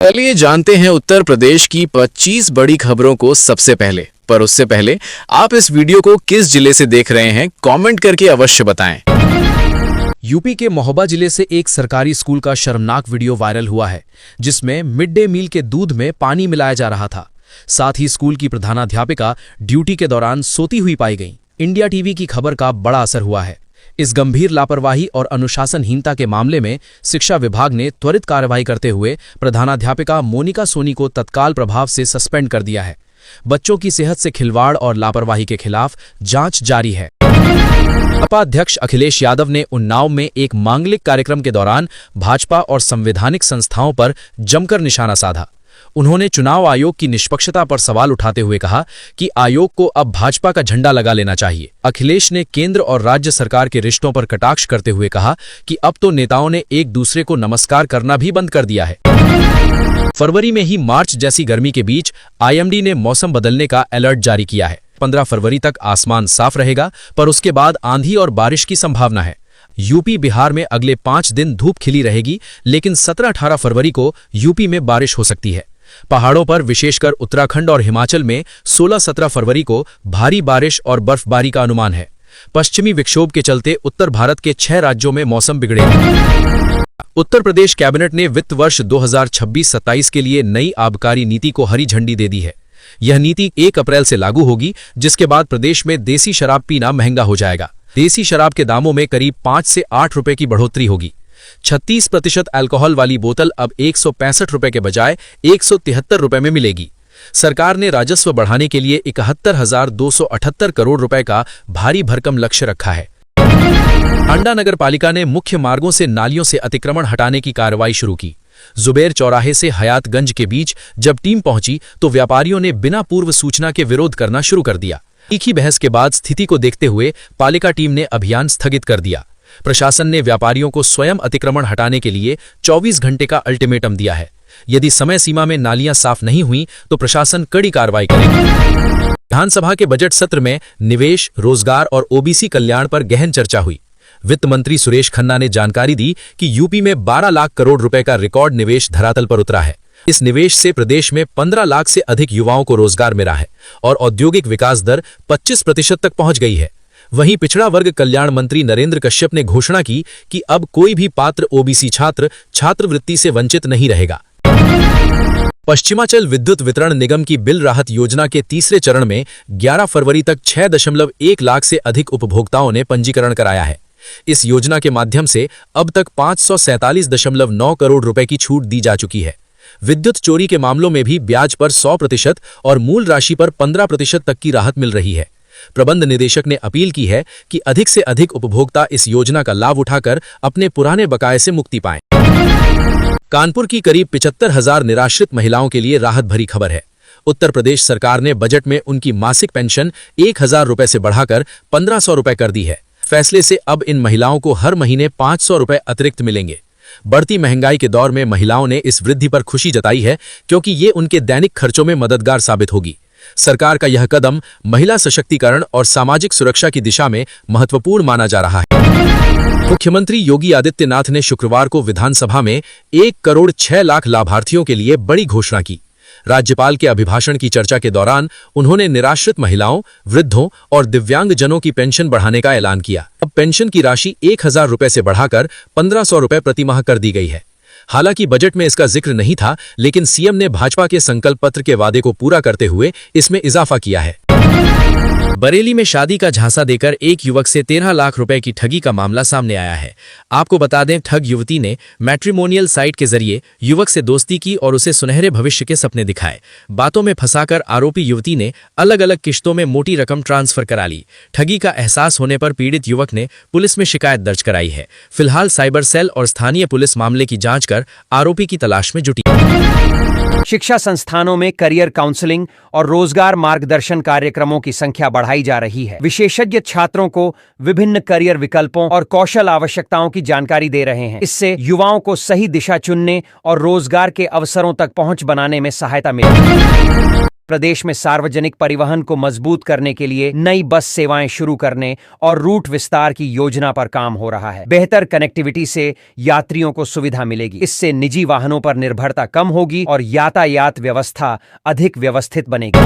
चलिए जानते हैं उत्तर प्रदेश की 25 बड़ी खबरों को सबसे पहले। पर उससे पहले आप इस वीडियो को किस जिले से देख रहे हैं, कमेंट करके अवश्य बताएं। यूपी के महोबा जिले से एक सरकारी स्कूल का शर्मनाक वीडियो वायरल हुआ है, जिसमें मिड डे मील के दूध में पानी मिलाया जा रहा था। साथ ही स्कूल की प्रधानाध्यापिका ड्यूटी के दौरान सोती हुई पाई गई। इंडिया टीवी की खबर का बड़ा असर हुआ है। इस गंभीर लापरवाही और अनुशासनहीनता के मामले में शिक्षा विभाग ने त्वरित कार्रवाई करते हुए प्रधानाध्यापिका मोनिका सोनी को तत्काल प्रभाव से सस्पेंड कर दिया है। बच्चों की सेहत से खिलवाड़ और लापरवाही के खिलाफ जांच जारी है। सपा अध्यक्ष अखिलेश यादव ने उन्नाव में एक मांगलिक कार्यक्रम के दौरान भाजपा और संवैधानिक संस्थाओं पर जमकर निशाना साधा। उन्होंने चुनाव आयोग की निष्पक्षता पर सवाल उठाते हुए कहा कि आयोग को अब भाजपा का झंडा लगा लेना चाहिए। अखिलेश ने केंद्र और राज्य सरकार के रिश्तों पर कटाक्ष करते हुए कहा कि अब तो नेताओं ने एक दूसरे को नमस्कार करना भी बंद कर दिया है। फरवरी में ही मार्च जैसी गर्मी के बीच आईएमडी ने मौसम बदलने का अलर्ट जारी किया है। 15 फरवरी तक आसमान साफ रहेगा, पर उसके बाद आंधी और बारिश की संभावना है। यूपी बिहार में अगले 5 दिन धूप खिली रहेगी, लेकिन 17-18 फरवरी को यूपी में बारिश हो सकती है। पहाड़ों पर विशेषकर उत्तराखंड और हिमाचल में 16-17 फरवरी को भारी बारिश और बर्फबारी का अनुमान है। पश्चिमी विक्षोभ के चलते उत्तर भारत के 6 राज्यों में मौसम बिगड़ेगा। उत्तर प्रदेश कैबिनेट ने वित्त वर्ष 2026-27 के लिए नई आबकारी नीति को हरी झंडी दे दी है। यह नीति 1 अप्रैल से लागू होगी, जिसके बाद प्रदेश में देसी शराब पीना महंगा हो जाएगा। देसी शराब के दामों में करीब 5 से 8 रुपए की बढ़ोतरी होगी। 36% अल्कोहल वाली बोतल अब 165 रुपए के बजाय 173 रुपए में मिलेगी। सरकार ने राजस्व बढ़ाने के लिए 71,278 करोड़ रुपए का भारी भरकम लक्ष्य रखा है। अंडा नगर पालिका ने मुख्य मार्गों से नालियों से अतिक्रमण हटाने की कार्रवाई शुरू की। जुबेर चौराहे से हयातगंज के बीच जब टीम पहुंची तो व्यापारियों ने बिना पूर्व सूचना के विरोध करना शुरू कर दिया। तीखी बहस के बाद स्थिति को देखते हुए पालिका टीम ने अभियान स्थगित कर दिया। प्रशासन ने व्यापारियों को स्वयं अतिक्रमण हटाने के लिए 24 घंटे का अल्टीमेटम दिया है। यदि समय सीमा में नालियां साफ नहीं हुई तो प्रशासन कड़ी कार्रवाई करेगा। विधानसभा के बजट सत्र में निवेश, रोजगार और ओबीसी कल्याण पर गहन चर्चा हुई। वित्त मंत्री सुरेश खन्ना ने जानकारी दी कि यूपी में 12 लाख करोड़ रुपए का रिकॉर्ड निवेश धरातल पर उतरा है। इस निवेश से प्रदेश में 15 लाख से अधिक युवाओं को रोजगार मिला है और औद्योगिक विकास दर 25% तक पहुंच गई है। वहीं पिछड़ा वर्ग कल्याण मंत्री नरेंद्र कश्यप ने घोषणा की कि अब कोई भी पात्र ओबीसी छात्र छात्रवृत्ति से वंचित नहीं रहेगा। पश्चिमांचल विद्युत वितरण निगम की बिल राहत योजना के तीसरे चरण में 11 फरवरी तक 6.1 लाख से अधिक उपभोक्ताओं ने पंजीकरण कराया है। इस योजना के माध्यम से अब तक 547.9 करोड़ रुपए की छूट दी जा चुकी है। विद्युत चोरी के मामलों में भी ब्याज पर 100% और मूल राशि पर 15% तक की राहत मिल रही है। प्रबंध निदेशक ने अपील की है कि अधिक से अधिक उपभोक्ता इस योजना का लाभ उठाकर अपने पुराने बकाये से मुक्ति पाएं। कानपुर की करीब 75,000 निराश्रित महिलाओं के लिए राहत भरी खबर है। उत्तर प्रदेश सरकार ने बजट में उनकी मासिक पेंशन 1,000 रुपए से बढ़ाकर 1,500 रुपए कर दी है। फैसले से अब इन महिलाओं को हर महीने 500 रुपए अतिरिक्त मिलेंगे। बढ़ती महंगाई के दौर में महिलाओं ने इस वृद्धि पर खुशी जताई है, क्योंकि ये उनके दैनिक खर्चों में मददगार साबित होगी। सरकार का यह कदम महिला सशक्तिकरण और सामाजिक सुरक्षा की दिशा में महत्वपूर्ण माना जा रहा है। मुख्यमंत्री योगी आदित्यनाथ ने शुक्रवार को विधानसभा में 1 करोड़ 6 लाख लाभार्थियों के लिए बड़ी घोषणा की। राज्यपाल के अभिभाषण की चर्चा के दौरान उन्होंने निराश्रित महिलाओं, वृद्धों और दिव्यांगजनों की पेंशन बढ़ाने का ऐलान किया। अब पेंशन की राशि 1,000 रुपए से बढ़ाकर 1,500 रुपए प्रतिमाह कर दी गई है। हालांकि बजट में इसका जिक्र नहीं था, लेकिन सीएम ने भाजपा के संकल्प पत्र के वादे को पूरा करते हुए इसमें इजाफा किया है। बरेली में शादी का झांसा देकर एक युवक से 13 लाख रुपए की ठगी का मामला सामने आया है। आपको बता दें, ठग युवती ने मैट्रिमोनियल साइट के जरिए युवक से दोस्ती की और उसे सुनहरे भविष्य के सपने दिखाए। बातों में फंसाकर आरोपी युवती ने अलग अलग किश्तों में मोटी रकम ट्रांसफर करा ली। ठगी का एहसास होने पर पीड़ित युवक ने पुलिस में शिकायत दर्ज कराई है। फिलहाल साइबर सेल और स्थानीय पुलिस मामले की जांच कर आरोपी की तलाश में जुटी। शिक्षा संस्थानों में करियर काउंसलिंग और रोजगार मार्गदर्शन कार्यक्रमों की संख्या बढ़ाई जा रही है। विशेषज्ञ छात्रों को विभिन्न करियर विकल्पों और कौशल आवश्यकताओं की जानकारी दे रहे हैं। इससे युवाओं को सही दिशा चुनने और रोजगार के अवसरों तक पहुंच बनाने में सहायता मिलेगी। प्रदेश में सार्वजनिक परिवहन को मजबूत करने के लिए नई बस सेवाएं शुरू करने और रूट विस्तार की योजना पर काम हो रहा है। बेहतर कनेक्टिविटी से यात्रियों को सुविधा मिलेगी। इससे निजी वाहनों पर निर्भरता कम होगी और यातायात व्यवस्था अधिक व्यवस्थित बनेगी।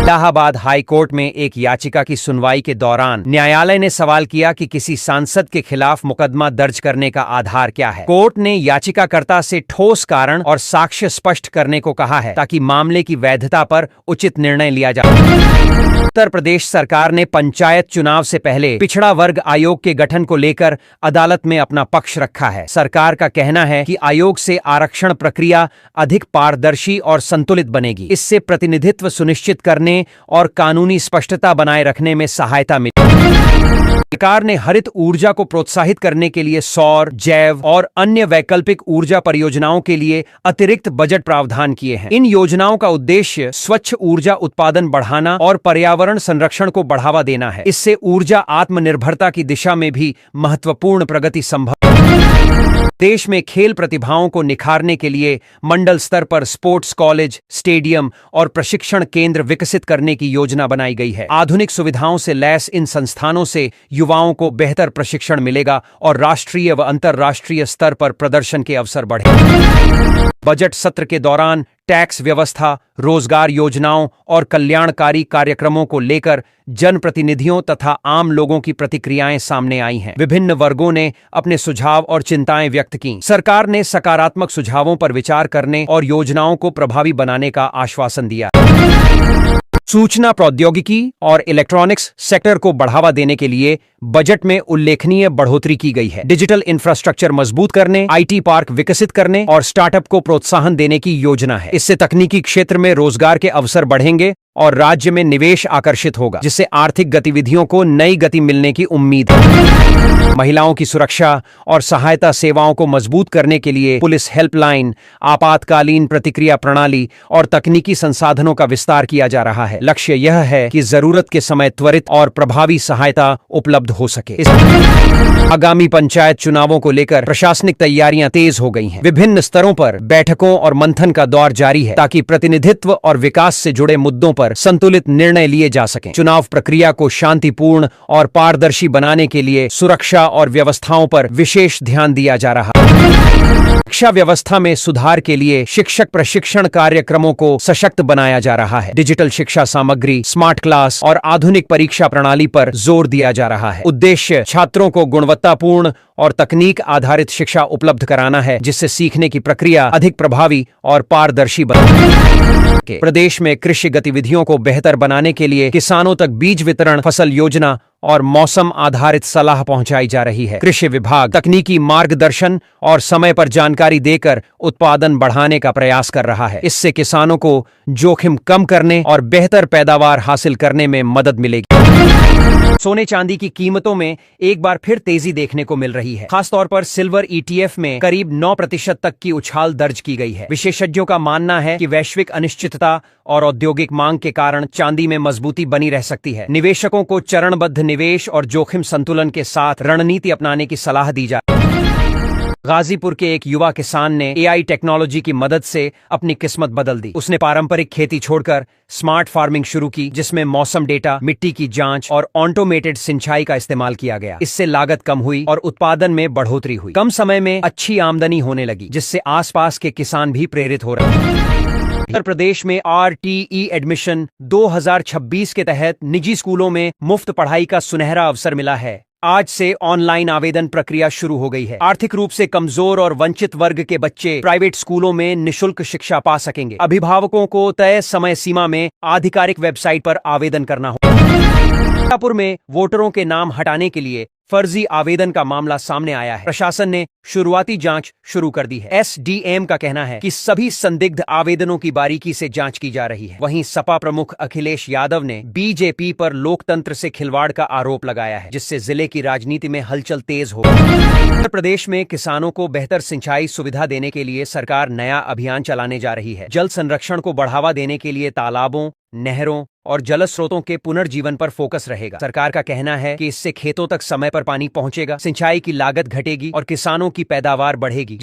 इलाहाबाद हाई कोर्ट में एक याचिका की सुनवाई के दौरान न्यायालय ने सवाल किया कि किसी सांसद के खिलाफ मुकदमा दर्ज करने का आधार क्या है। कोर्ट ने याचिकाकर्ता से ठोस कारण और साक्ष्य स्पष्ट करने को कहा है ताकि मामले की वैधता पर उचित निर्णय लिया जाए। उत्तर प्रदेश सरकार ने पंचायत चुनाव से पहले पिछड़ा वर्ग आयोग के गठन को लेकर अदालत में अपना पक्ष रखा है। सरकार का कहना है कि आयोग से आरक्षण प्रक्रिया अधिक पारदर्शी और संतुलित बनेगी। इससे प्रतिनिधित्व सुनिश्चित करने और कानूनी स्पष्टता बनाए रखने में सहायता मिलेगी। सरकार ने हरित ऊर्जा को प्रोत्साहित करने के लिए सौर, जैव और अन्य वैकल्पिक ऊर्जा परियोजनाओं के लिए अतिरिक्त बजट प्रावधान किए हैं। इन योजनाओं का उद्देश्य स्वच्छ ऊर्जा उत्पादन बढ़ाना और पर्यावरण संरक्षण को बढ़ावा देना है। इससे ऊर्जा आत्मनिर्भरता की दिशा में भी महत्वपूर्ण प्रगति संभव। देश में खेल प्रतिभाओं को निखारने के लिए मंडल स्तर पर स्पोर्ट्स कॉलेज, स्टेडियम और प्रशिक्षण केंद्र विकसित करने की योजना बनाई गई है। आधुनिक सुविधाओं से लैस इन संस्थानों से युवाओं को बेहतर प्रशिक्षण मिलेगा और राष्ट्रीय व अंतर्राष्ट्रीय स्तर पर प्रदर्शन के अवसर बढ़ेंगे। बजट सत्र के दौरान टैक्स व्यवस्था, रोजगार योजनाओं और कल्याणकारी कार्यक्रमों को लेकर जनप्रतिनिधियों तथा आम लोगों की प्रतिक्रियाएं सामने आई हैं। विभिन्न वर्गों ने अपने सुझाव और चिंताएं व्यक्त की। सरकार ने सकारात्मक सुझावों पर विचार करने और योजनाओं को प्रभावी बनाने का आश्वासन दिया। सूचना प्रौद्योगिकी और इलेक्ट्रॉनिक्स सेक्टर को बढ़ावा देने के लिए बजट में उल्लेखनीय बढ़ोतरी की गई है। डिजिटल इंफ्रास्ट्रक्चर मजबूत करने, आईटी पार्क विकसित करने और स्टार्टअप को प्रोत्साहन देने की योजना है। इससे तकनीकी क्षेत्र में रोजगार के अवसर बढ़ेंगे और राज्य में निवेश आकर्षित होगा, जिससे आर्थिक गतिविधियों को नई गति मिलने की उम्मीद है। महिलाओं की सुरक्षा और सहायता सेवाओं को मजबूत करने के लिए पुलिस हेल्पलाइन, आपातकालीन प्रतिक्रिया प्रणाली और तकनीकी संसाधनों का विस्तार किया जा रहा है। लक्ष्य यह है कि जरूरत के समय त्वरित और प्रभावी सहायता उपलब्ध हो सके। आगामी पंचायत चुनावों को लेकर प्रशासनिक तैयारियां तेज हो गई हैं। विभिन्न स्तरों पर बैठकों और मंथन का दौर जारी है ताकि प्रतिनिधित्व और विकास से जुड़े मुद्दों पर संतुलित निर्णय लिए जा सकें। चुनाव प्रक्रिया को शांतिपूर्ण और पारदर्शी बनाने के लिए सुरक्षा और व्यवस्थाओं पर विशेष ध्यान दिया जा रहा है। शिक्षा व्यवस्था में सुधार के लिए शिक्षक प्रशिक्षण कार्यक्रमों को सशक्त बनाया जा रहा है। डिजिटल शिक्षा सामग्री, स्मार्ट क्लास और आधुनिक परीक्षा प्रणाली पर जोर दिया जा रहा है। उद्देश्य छात्रों को गुणवत्तापूर्ण और तकनीक आधारित शिक्षा उपलब्ध कराना है, जिससे सीखने की प्रक्रिया अधिक प्रभावी और पारदर्शी बने। प्रदेश में कृषि गतिविधियों को बेहतर बनाने के लिए किसानों तक बीज वितरण, फसल योजना और मौसम आधारित सलाह पहुंचाई जा रही है। कृषि विभाग तकनीकी मार्गदर्शन और समय पर जानकारी देकर उत्पादन बढ़ाने का प्रयास कर रहा है। इससे किसानों को जोखिम कम करने और बेहतर पैदावार हासिल करने में मदद मिलेगी। सोने चांदी की कीमतों में एक बार फिर तेजी देखने को मिल रही है। खासतौर पर सिल्वर ETF में करीब 9% तक की उछाल दर्ज की गई है। विशेषज्ञों का मानना है कि वैश्विक अनिश्चितता और औद्योगिक मांग के कारण चांदी में मजबूती बनी रह सकती है। निवेशकों को चरणबद्ध निवेश और जोखिम संतुलन के साथ रणनीति अपनाने की सलाह दी जाती है। गाजीपुर के एक युवा किसान ने AI टेक्नोलॉजी की मदद से अपनी किस्मत बदल दी। उसने पारंपरिक खेती छोड़कर स्मार्ट फार्मिंग शुरू की, जिसमें मौसम डेटा, मिट्टी की जांच और ऑटोमेटेड सिंचाई का इस्तेमाल किया गया। इससे लागत कम हुई और उत्पादन में बढ़ोतरी हुई। कम समय में अच्छी आमदनी होने लगी, जिससे आसपास के किसान भी प्रेरित हो रहे हैं। उत्तर प्रदेश में RTE एडमिशन 2026 के तहत निजी स्कूलों में मुफ्त पढ़ाई का सुनहरा अवसर मिला है। आज से ऑनलाइन आवेदन प्रक्रिया शुरू हो गई है। आर्थिक रूप से कमजोर और वंचित वर्ग के बच्चे प्राइवेट स्कूलों में निशुल्क शिक्षा पा सकेंगे। अभिभावकों को तय समय सीमा में आधिकारिक वेबसाइट पर आवेदन करना होगा। मिर्जापुर में वोटरों के नाम हटाने के लिए फर्जी आवेदन का मामला सामने आया है। प्रशासन ने शुरुआती जांच शुरू कर दी है। SDM का कहना है कि सभी संदिग्ध आवेदनों की बारीकी से जांच की जा रही है। वहीं सपा प्रमुख अखिलेश यादव ने BJP पर लोकतंत्र से खिलवाड़ का आरोप लगाया है, जिससे जिले की राजनीति में हलचल तेज हो गई। उत्तर प्रदेश में किसानों को बेहतर सिंचाई सुविधा देने के लिए सरकार नया अभियान चलाने जा रही है। जल संरक्षण को बढ़ावा देने के लिए तालाबों, नहरों और जल स्रोतों के पुनर्जीवन पर फोकस रहेगा। सरकार का कहना है कि इससे खेतों तक समय पर पानी पहुंचेगा, सिंचाई की लागत घटेगी और किसानों की पैदावार बढ़ेगी।